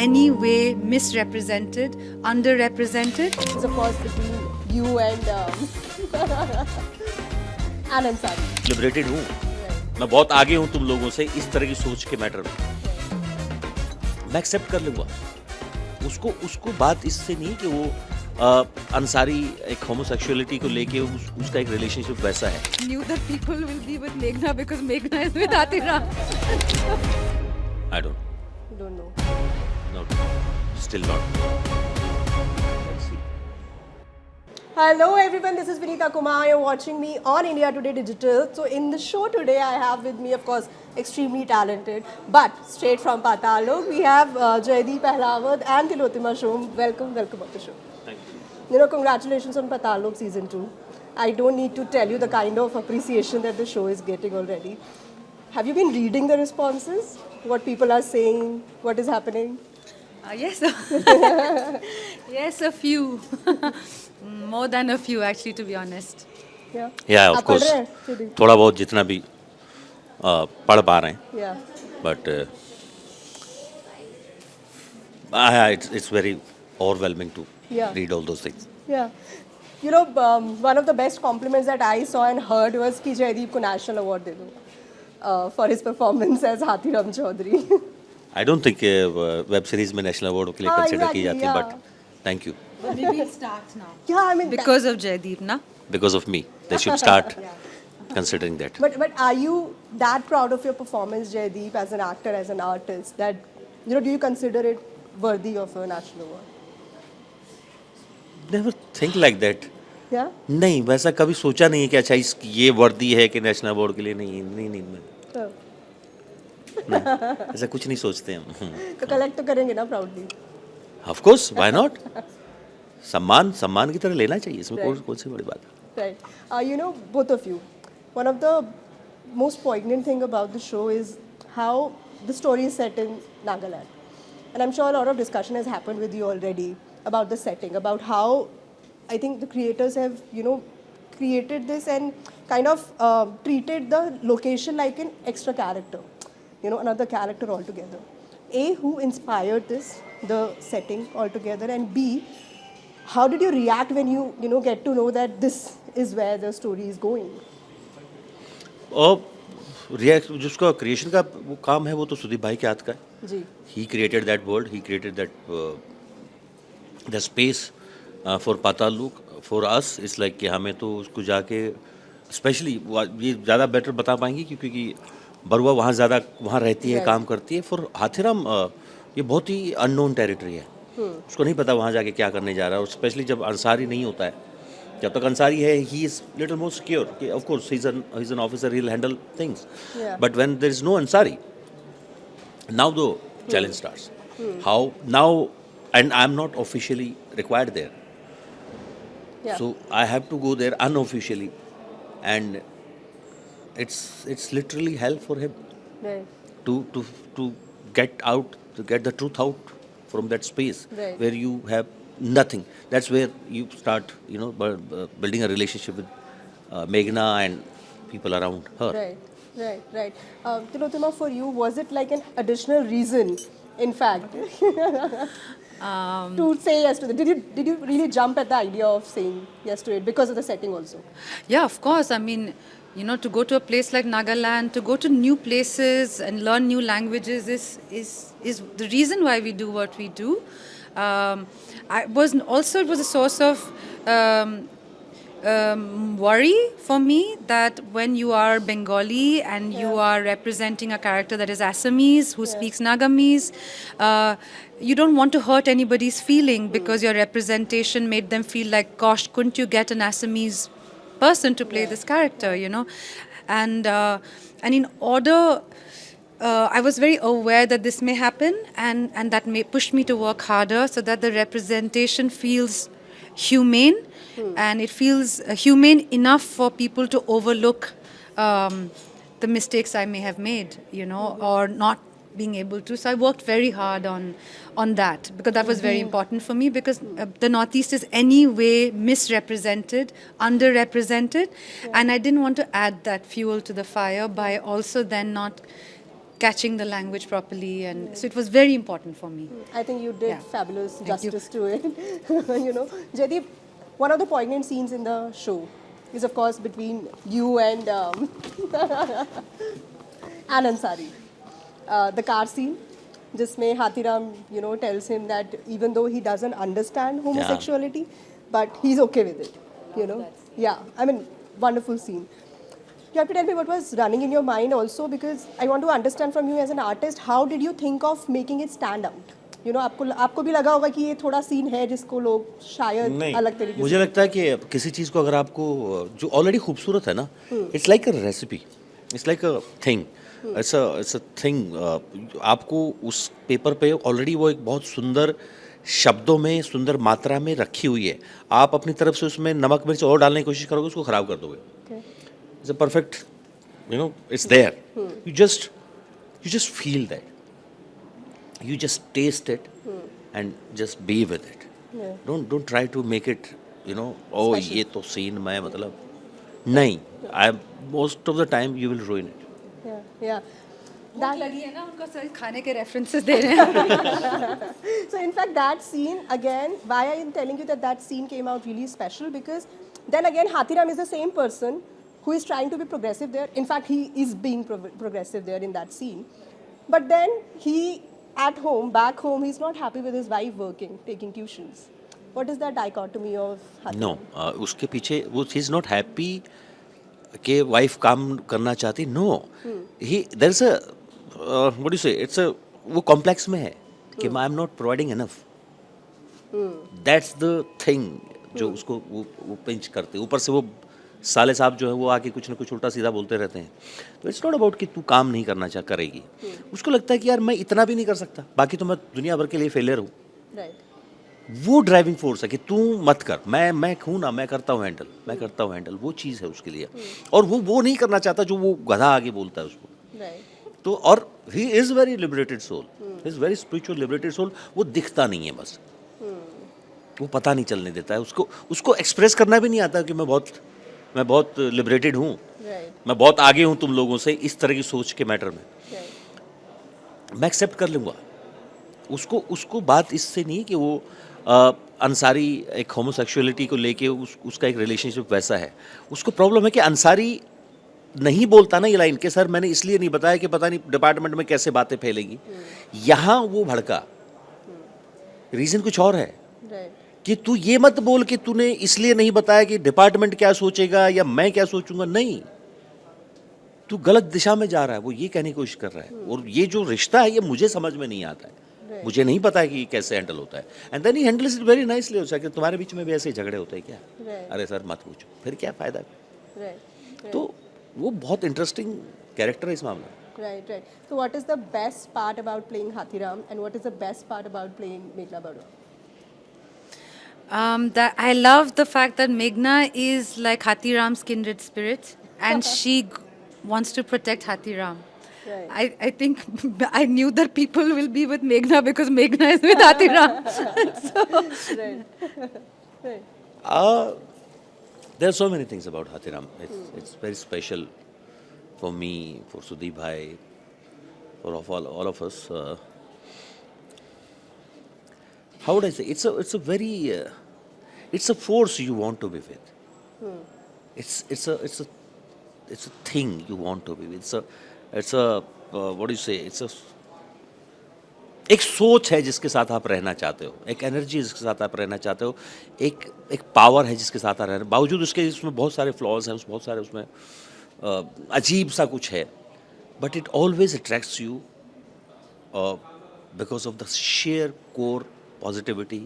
any way misrepresented, underrepresented. It's of course between you and Anand Sari. Liberated हूँ मैं, बहुत आगे हूँ तुम लोगों से इस तरह की सोच के मैटर में। मैं एक्सेप्ट कर लूँगा उसको बात इससे नहीं कि वो अंसारी एक होमोसेक्सुअलिटी को लेके उसका एक रिलेशनशिप वैसा है। Knew that people will be with Meghna because Meghna is with Atira. I don't Don't know. not still not. Let's see. Hello everyone, this is Vinita Kumar. You're watching me on India Today Digital. So in the show today, I have with me, of course, extremely talented, but straight from Patalok, we have Jaideep Ahlawat and Tilottama Shom. Welcome on the show. Thank you. You know, congratulations on Patalok season 2. I don't need to tell you the kind of appreciation that the show is getting already. Have you been reading the responses? What people are saying? What is happening? Yes, yes, a few. More than a few, actually, to be honest. Yeah. Yeah, of आप पढ़ course. रहे हैं, Jaideep? थोड़ा बहुत जितना भी पढ़ पा रहे हैं, Yeah. but it's very overwhelming to Yeah. read all those things. Yeah. You know, one of the best compliments that I saw and heard was कि जयदीप को national award दे दो for his performance as Hathiram Chaudhary. I don't think web series में national award के लिए हाँ, consider की exactly, जाती है, yeah. But thank you But maybe it starts now. Yeah, I mean, Because of Jaideep, na? Because of me they should start considering that. but are you that proud of your performance, Jaideep, as an actor, as an artist, that do you consider it worthy of a national award? Never think like that. Yeah. नहीं, वैसा कभी सोचा नहीं है कि अच्छा इस ये वर्दी है कि नेशनल अवार्ड के लिए। नहीं Oh. ऐसा कुछ नहीं सोचते हम। तो collect तो करेंगे ना proudly. Of course, why not. सम्मान की तरह लेना चाहिए, इसमें कौन सी बड़ी बात है। Right. You know, both of you, one of the most poignant thing about the show is how the story is set in Nagaland. And I'm sure a lot of discussion has happened with you already about the setting, about how I think the creators have, created this and kind of treated the location like an extra character, another character altogether. A, who inspired this, the setting altogether, and B, how did you react when you get to know that this is where the story is going? और react जिसका creation का वो काम है वो तो सुदीप भाई के हाथ का है। जी. He created that world, he created that the space for Patalok, for us. It's like कि हमें तो उसको जाके स्पेशली ये ज़्यादा बेटर बता पाएंगी क्योंकि बरुआ वहाँ रहती है, काम करती है। फॉर हाथीराम ये बहुत ही अननोन टेरिटरी है, उसको नहीं पता वहाँ जाके क्या करने जा रहा है। और स्पेशली जब अंसारी नहीं होता है, जब तक अंसारी है he is little more secure. Of course he is an officer, he will handle things, but when there is no Ansari, now the challenge starts. How now, and I'm not officially required there, Yeah. so I have to go there unofficially, and it's literally hell for him Right. to get out, to get the truth out from that space Right. where you have nothing. That's where you start building a relationship with Meghna and people around her. Right. Tilottama, for you, was it like an additional reason, in fact, to say yes to it? Did you really jump at the idea of saying yes to it because of the setting also? Yeah, of course. I mean, to go to a place like Nagaland, to go to new places and learn new languages is the reason why we do what we do. It was a source of worry for me that when you are Bengali and you are representing a character that is Assamese who speaks Nagamese, you don't want to hurt anybody's feeling because your representation made them feel like, gosh, couldn't you get an Assamese person to play this character, And in order, I was very aware that this may happen and that may push me to work harder so that the representation feels humane. And it feels humane enough for people to overlook the mistakes I may have made, or not being able to. So I worked very hard on that because that was very important for me because the Northeast is anyway misrepresented, underrepresented, and I didn't want to add that fuel to the fire by also then not catching the language properly, and so it was very important for me. I think you did Yeah. fabulous Thank you. justice to it. Jaideep, one of the poignant scenes in the show is, of course, between you and Anand Sari. The car scene, जिसमें Hathiram, tells him that even though he doesn't understand homosexuality, but he's okay with it. Yeah, I mean, wonderful scene. You have to tell me what was running in your mind also, because I want to understand from you as an artist, how did you think of making it stand out? आपको भी लगा होगा कि ये थोड़ा scene है जिसको लोग शायद अलग तरीके मुझे लगता है कि किसी चीज़ को अगर आपको जो ऑलरेडी खूबसूरत है ना, it's like a recipe, it's like a thing, it's a thing, आपको उस पेपर पे ऑलरेडी वो एक बहुत सुंदर शब्दों में, सुंदर मात्रा में रखी हुई है. आप अपनी तरफ से उसमें नमक मिर्च और डालने की कोशिश करोगे, उसको ख़राब कर दोगे. It's a perfect, it's there. You just feel that. You just taste it and just be with it. Yeah. Don't try to make it, oh Special. ये तो scene में मतलब नहीं. Most of the time you will ruin it. Yeah. भूख लगी है ना उनको, सारे खाने के references दे रहे हैं. So in fact that scene again, why I am telling you that scene came out really special, because then again Hathiram is the same person who is trying to be progressive there. In fact, he is being progressive there in that scene. But then he, at home, back home, he's not happy with his wife working, taking tuitions. What is that dichotomy of Hathiram? No, उसके पीछे वो he is not happy कि wife काम करना चाहती. No, there is a what do you say? It's a वो complex में है कि I am not providing enough. That's the thing जो उसको वो पिंच करते. ऊपर से वो साले साहब जो है वो आके कुछ ना कुछ उल्टा सीधा बोलते रहते हैं. तो इट्स नॉट अबाउट कि तू काम नहीं करना करेगी. उसको लगता है कि यार मैं इतना भी नहीं कर सकता, बाकी तो मैं दुनिया भर के लिए फेलियर हूँ. Right. वो ड्राइविंग फोर्स है कि तू मत कर, मैं हूँ ना, मैं करता हूँ हैंडल. वो चीज़ है उसके लिए. और वो नहीं करना चाहता जो वो गधा आगे बोलता है उसको. Right. तो और he is very liberated soul, he is very spiritual liberated soul. वो दिखता नहीं है बस, वो पता नहीं चलने देता है. उसको एक्सप्रेस करना भी नहीं आता कि मैं बहुत लिबरेटेड हूँ, Right. मैं बहुत आगे हूँ तुम लोगों से, इस तरह की सोच के मैटर में. Right. मैं एक्सेप्ट कर लूँगा उसको. बात इससे नहीं कि वो अंसारी एक होमोसेक्सुअलिटी को लेके उसका एक रिलेशनशिप वैसा है. उसको प्रॉब्लम है कि अंसारी नहीं बोलता ना ये लाइन के सर मैंने इसलिए नहीं बताया कि पता नहीं डिपार्टमेंट में कैसे बातें फैलेगी. यहाँ वो भड़का, रीज़न कुछ और है Right. कि तू ये मत बोल कि तूने इसलिए नहीं बताया कि डिपार्टमेंट क्या सोचेगा या मैं क्या सोचूंगा. नहीं, तू गलत दिशा में जा रहा है, वो ये कहने की कोशिश कर रहा है. और ये जो रिश्ता है ये मुझे समझ में नहीं आता है. Right. मुझे नहीं पता है कि ये कैसे हैंडल होता है. And then he handles it very nicely. हो सकता है तुम्हारे बीच में भी ऐसे झगड़े होते हैं क्या? Right. अरे सर मत पूछो, फिर क्या फ़ायदा. Right. तो वो बहुत इंटरेस्टिंग कैरेक्टर है इस मामले में. Right. So what is the best part about playing Hathiram, and what is the best part about playing Meghna Barua? That I love the fact that Meghna is like Hathiram's kindred spirit, and she wants to protect Hathiram. Right. I think I knew that people will be with Meghna because Meghna is with Hathiram. Right. Right. There are so many things about Hathiram. It's very special for me, for Sudeep bhai, for all of us. How would I say? It's a very it's a force you want to be with. It's a thing you want to be with. It's a what do you say? It's a एक सोच है जिसके साथ आप रहना चाहते हो, एक एनर्जी जिसके साथ आप रहना चाहते हो, एक पावर है जिसके साथ आप रहना. बावजूद उसके इसमें बहुत सारे फ्लॉज हैं, बहुत सारे उसमें अजीब सा कुछ है, but it always attracts you because of the share core positivity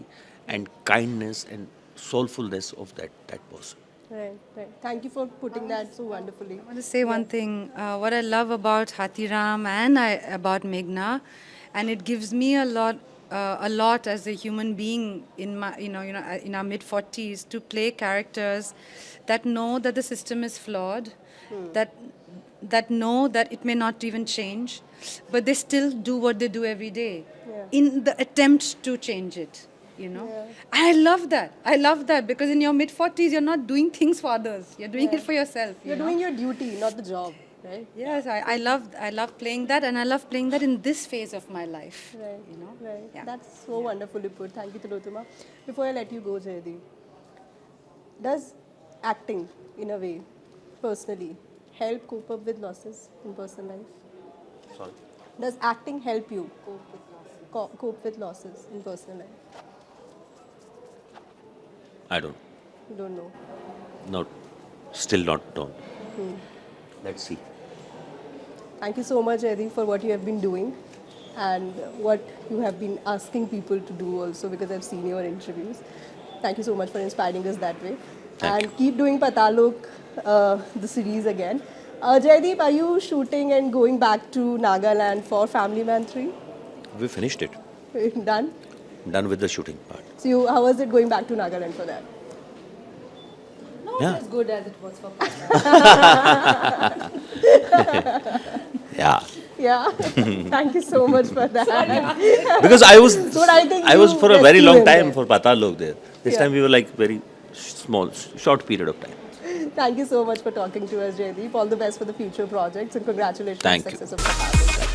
and kindness and soulfulness of that person. Right. Thank you for putting that so wonderfully. I want to say one thing. What I love about Hathiram and about Meghna, and it gives me a lot as a human being in my, in our mid-40s to play characters that know that the system is flawed, that know that it may not even change, but they still do what they do every day in the attempt to change it. I love that because in your mid-40s you're not doing things for others, you're doing it for yourself. You're doing your duty, not the job. right? Yes, I love playing that, and I love playing that in this phase of my life. Right, You know. right. Yeah. That's so wonderfully put. Thank you, Tilotuma. Before I let you go, Jaydeep, does acting, in a way, personally, help cope up with losses in personal life? Sorry. Does acting help you cope with losses in personal life? I don't. You don't know. Not. Still not. Don't. Let's see. Thank you so much, Eddie, for what you have been doing and what you have been asking people to do also, because I've seen your interviews. Thank you so much for inspiring us that way. Thank and keep doing Patalok, the series again. Jaideep, are you shooting and going back to Nagaland for Family Man 3? We finished it. Done? Done with the shooting part. So how was it going back to Nagaland for that? Not Yeah. as good as it was for Pata. Yeah. Yeah. Thank you so much for that. Because I was, But I think was you for a very long rescued him time for Patal Lok there. This Yeah. time we were like very small, short period of time. Thank you so much for talking to us, Jaideep. All the best for the future projects and congratulations on Thank the you. success of Patalok.